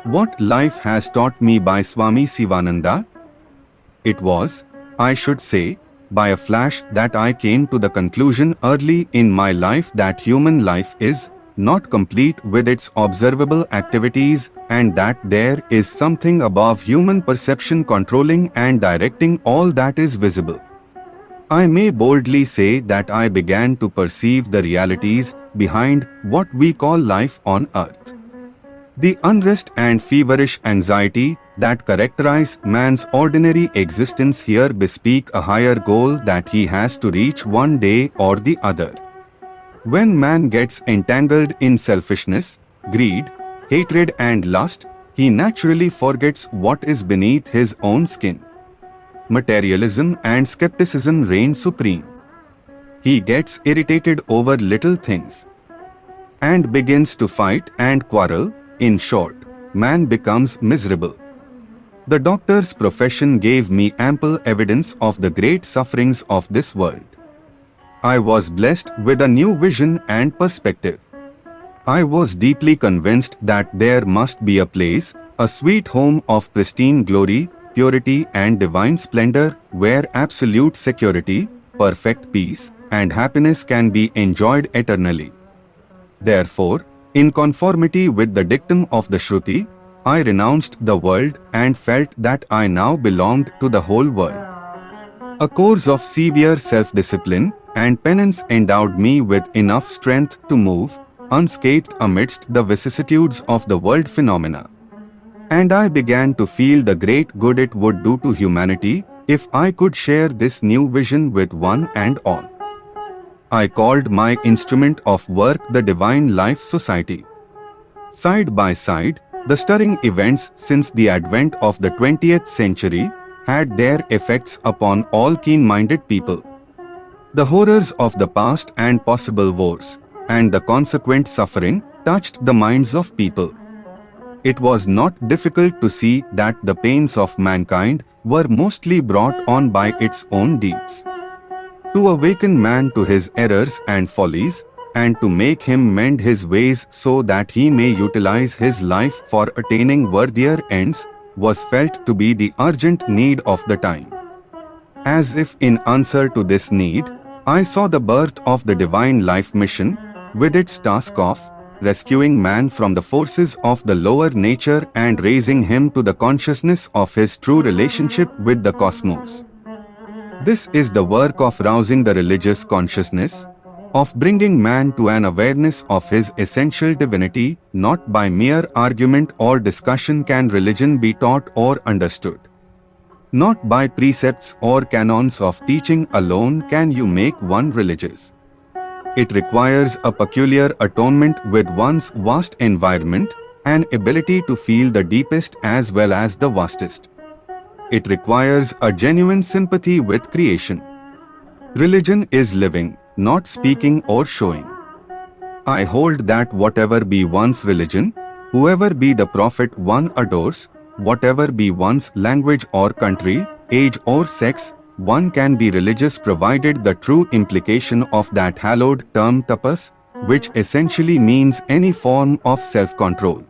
What Life Has Taught Me by Swami Sivananda. It was, I should say, by a flash that I came to the conclusion early in my life that human life is not complete with its observable activities, and that there is something above human perception controlling and directing all that is visible. I may boldly say that I began to perceive the realities behind what we call life on earth. The unrest and feverish anxiety that characterize man's ordinary existence here bespeak a higher goal that he has to reach one day or the other. When man gets entangled in selfishness, greed, hatred and lust, he naturally forgets what is beneath his own skin. Materialism and skepticism reign supreme. He gets irritated over little things and begins to fight and quarrel. In short, man becomes miserable. The doctor's profession gave me ample evidence of the great sufferings of this world. I was blessed with a new vision and perspective. I was deeply convinced that there must be a place, a sweet home of pristine glory, purity and divine splendor, where absolute security, perfect peace, and happiness can be enjoyed eternally. Therefore, in conformity with the dictum of the Shruti, I renounced the world and felt that I now belonged to the whole world. A course of severe self-discipline and penance endowed me with enough strength to move unscathed amidst the vicissitudes of the world phenomena. And I began to feel the great good it would do to humanity if I could share this new vision with one and all. I called my instrument of work the Divine Life Society. Side by side, the stirring events since the advent of the 20th century had their effects upon all keen-minded people. The horrors of the past and possible wars, and the consequent suffering, touched the minds of people. It was not difficult to see that the pains of mankind were mostly brought on by its own deeds. To awaken man to his errors and follies, and to make him mend his ways so that he may utilize his life for attaining worthier ends, was felt to be the urgent need of the time. As if in answer to this need, I saw the birth of the Divine Life Mission, with its task of rescuing man from the forces of the lower nature and raising him to the consciousness of his true relationship with the cosmos. This is the work of rousing the religious consciousness, of bringing man to an awareness of his essential divinity. Not by mere argument or discussion can religion be taught or understood. Not by precepts or canons of teaching alone can you make one religious. It requires a peculiar atonement with one's vast environment, an ability to feel the deepest as well as the vastest. It requires a genuine sympathy with creation. Religion is living, not speaking or showing. I hold that whatever be one's religion, whoever be the prophet one adores, whatever be one's language or country, age or sex, one can be religious provided the true implication of that hallowed term tapas, which essentially means any form of self-control,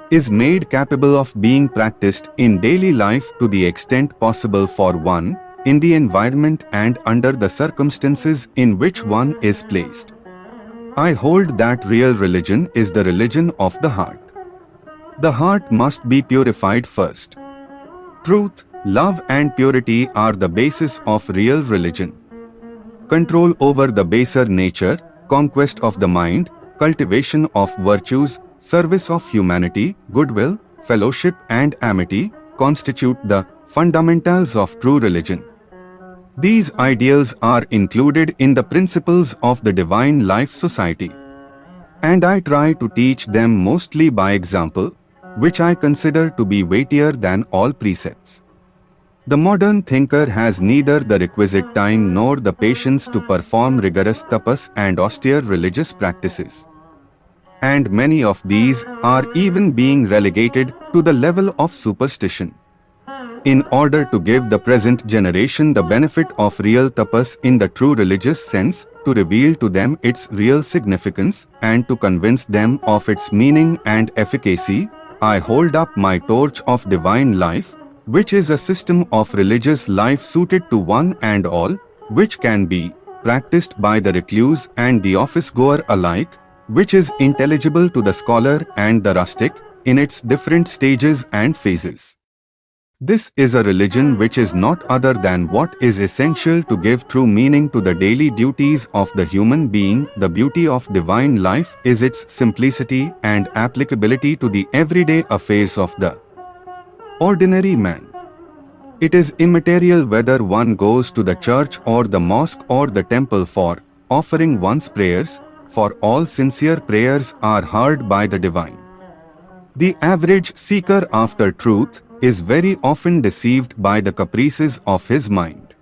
is made capable of being practiced in daily life to the extent possible for one, in the environment and under the circumstances in which one is placed. I hold that real religion is the religion of the heart. The heart must be purified first. Truth, love and purity are the basis of real religion. Control over the baser nature, conquest of the mind, cultivation of virtues, service of humanity, goodwill, fellowship and amity constitute the fundamentals of true religion. These ideals are included in the principles of the Divine Life Society, and I try to teach them mostly by example, which I consider to be weightier than all precepts. The modern thinker has neither the requisite time nor the patience to perform rigorous tapas and austere religious practices. And many of these are even being relegated to the level of superstition. In order to give the present generation the benefit of real tapas in the true religious sense, to reveal to them its real significance, and to convince them of its meaning and efficacy, I hold up my torch of divine life, which is a system of religious life suited to one and all, which can be practiced by the recluse and the office-goer alike, which is intelligible to the scholar and the rustic in its different stages and phases. This is a religion which is not other than what is essential to give true meaning to the daily duties of the human being. The beauty of divine life is its simplicity and applicability to the everyday affairs of the ordinary man. It is immaterial whether one goes to the church or the mosque or the temple for offering one's prayers, for all sincere prayers are heard by the divine. The average seeker after truth is very often deceived by the caprices of his mind.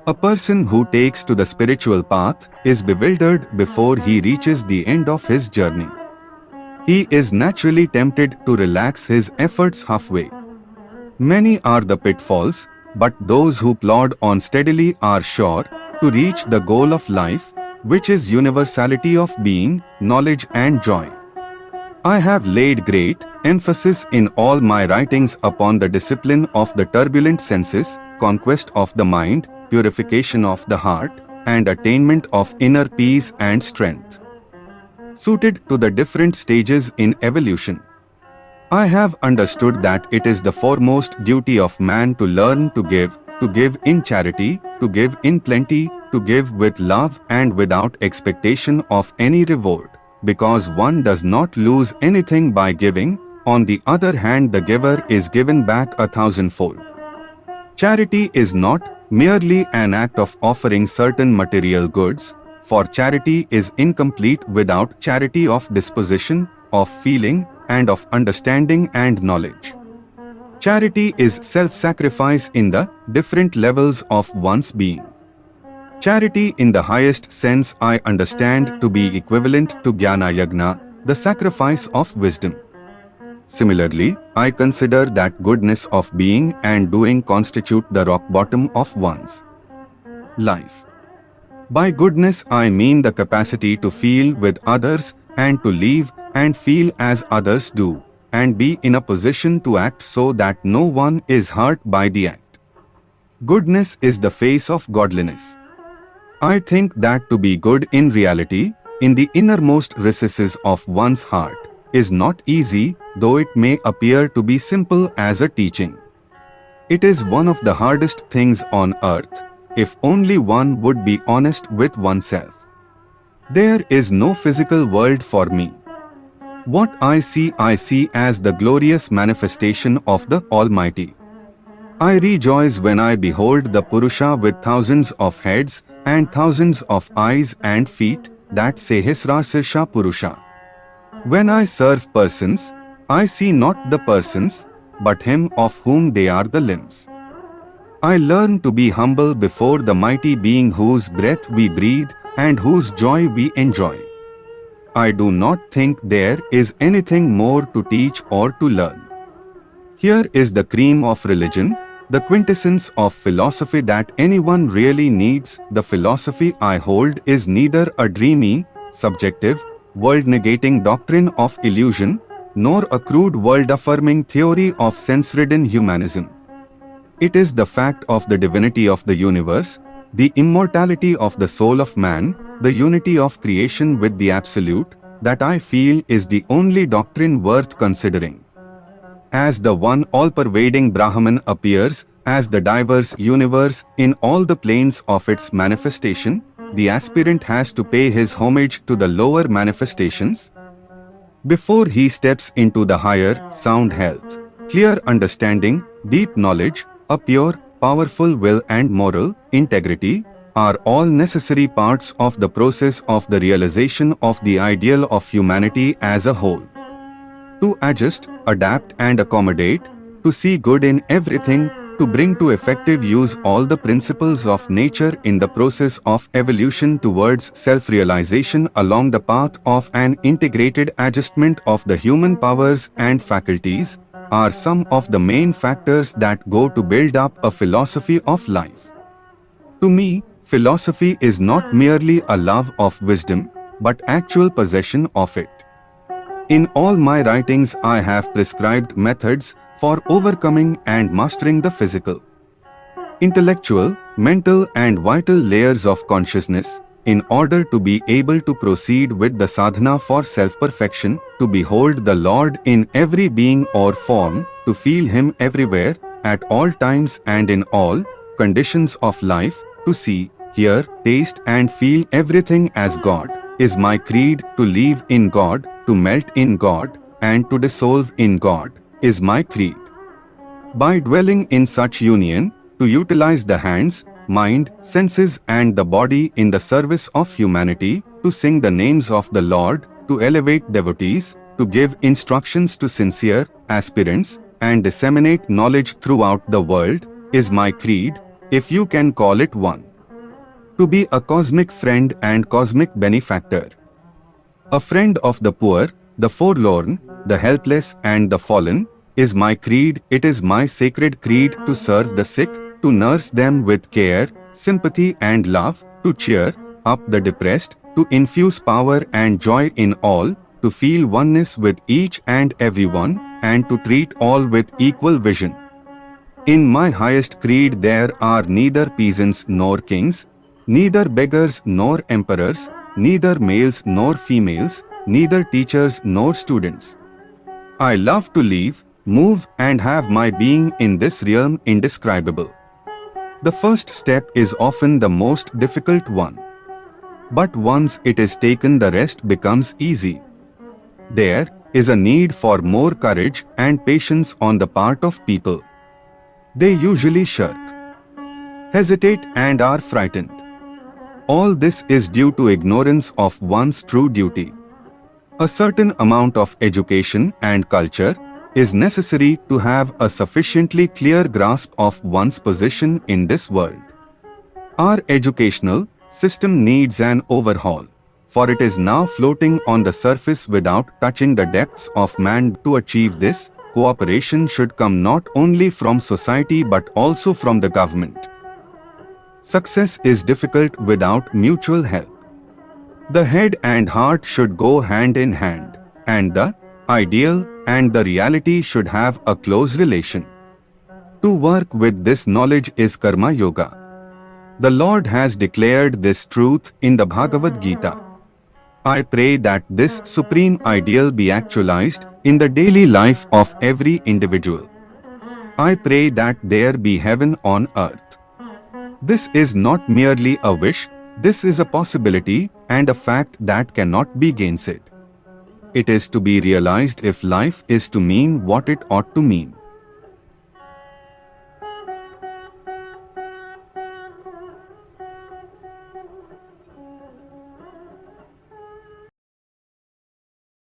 A person who takes to the spiritual path is bewildered before he reaches the end of his journey. He is naturally tempted to relax his efforts halfway. Many are the pitfalls, but those who plod on steadily are sure to reach the goal of life, which is universality of being, knowledge and joy. I have laid great emphasis in all my writings upon the discipline of the turbulent senses, conquest of the mind, purification of the heart, and attainment of inner peace and strength, suited to the different stages in evolution. I have understood that it is the foremost duty of man to learn to give in charity, to give in plenty, to give with love and without expectation of any reward, because one does not lose anything by giving. On the other hand, the giver is given back 1,000-fold. Charity is not merely an act of offering certain material goods, for charity is incomplete without charity of disposition, of feeling, and of understanding and knowledge. Charity is self-sacrifice in the different levels of one's being. Charity in the highest sense I understand to be equivalent to Jnana Yagna, the sacrifice of wisdom. Similarly, I consider that goodness of being and doing constitute the rock bottom of one's life. By goodness I mean the capacity to feel with others and to live and feel as others do, and be in a position to act so that no one is hurt by the act. Goodness is the face of godliness. I think that to be good in reality, in the innermost recesses of one's heart, is not easy, though it may appear to be simple as a teaching. It is one of the hardest things on earth, if only one would be honest with oneself. There is no physical world for me. What I see as the glorious manifestation of the Almighty. I rejoice when I behold the Purusha with thousands of heads and thousands of eyes and feet, that Sehasrasirsha Purusha. When I serve persons, I see not the persons, but him of whom they are the limbs. I learn to be humble before the mighty being whose breath we breathe and whose joy we enjoy. I do not think there is anything more to teach or to learn. Here is the cream of religion, the quintessence of philosophy that anyone really needs. The philosophy I hold is neither a dreamy, subjective, world-negating doctrine of illusion, nor a crude world-affirming theory of sense-ridden humanism. It is the fact of the divinity of the universe, the immortality of the soul of man, the unity of creation with the Absolute, that I feel is the only doctrine worth considering. As the one all-pervading Brahman appears as the diverse universe in all the planes of its manifestation, the aspirant has to pay his homage to the lower manifestations before he steps into the higher. Sound health, clear understanding, deep knowledge, a pure, powerful will and moral integrity are all necessary parts of the process of the realization of the ideal of humanity as a whole. To adjust, adapt and accommodate, to see good in everything, to bring to effective use all the principles of nature in the process of evolution towards self-realization along the path of an integrated adjustment of the human powers and faculties, are some of the main factors that go to build up a philosophy of life. To me, philosophy is not merely a love of wisdom, but actual possession of it. In all my writings I have prescribed methods for overcoming and mastering the physical, intellectual, mental and vital layers of consciousness, in order to be able to proceed with the sadhana for self-perfection, to behold the Lord in every being or form, to feel Him everywhere, at all times and in all conditions of life, to see, hear, taste and feel everything as God, is my creed. To live in God, to melt in God, and to dissolve in God, is my creed. By dwelling in such union, to utilize the hands, mind, senses and the body in the service of humanity, to sing the names of the Lord, to elevate devotees, to give instructions to sincere aspirants, and disseminate knowledge throughout the world, is my creed, if you can call it one. To be a cosmic friend and cosmic benefactor. A friend of the poor, the forlorn, the helpless and the fallen, is my creed. It is my sacred creed to serve the sick, to nurse them with care, sympathy and love, to cheer up the depressed, to infuse power and joy in all, to feel oneness with each and everyone, and to treat all with equal vision. In my highest creed there are neither peasants nor kings, neither beggars nor emperors, neither males nor females, neither teachers nor students. I love to live, move and have my being in this realm indescribable. The first step is often the most difficult one. But once it is taken, the rest becomes easy. There is a need for more courage and patience on the part of people. They usually shirk, hesitate and are frightened. All this is due to ignorance of one's true duty. A certain amount of education and culture is necessary to have a sufficiently clear grasp of one's position in this world. Our educational system needs an overhaul, for it is now floating on the surface without touching the depths of man. To achieve this, cooperation should come not only from society but also from the government. Success is difficult without mutual help. The head and heart should go hand in hand, and the ideal and the reality should have a close relation. To work with this knowledge is Karma Yoga. The Lord has declared this truth in the Bhagavad Gita. I pray that this supreme ideal be actualized in the daily life of every individual. I pray that there be heaven on earth. This is not merely a wish, this is a possibility and a fact that cannot be gainsaid. It is to be realized if life is to mean what it ought to mean.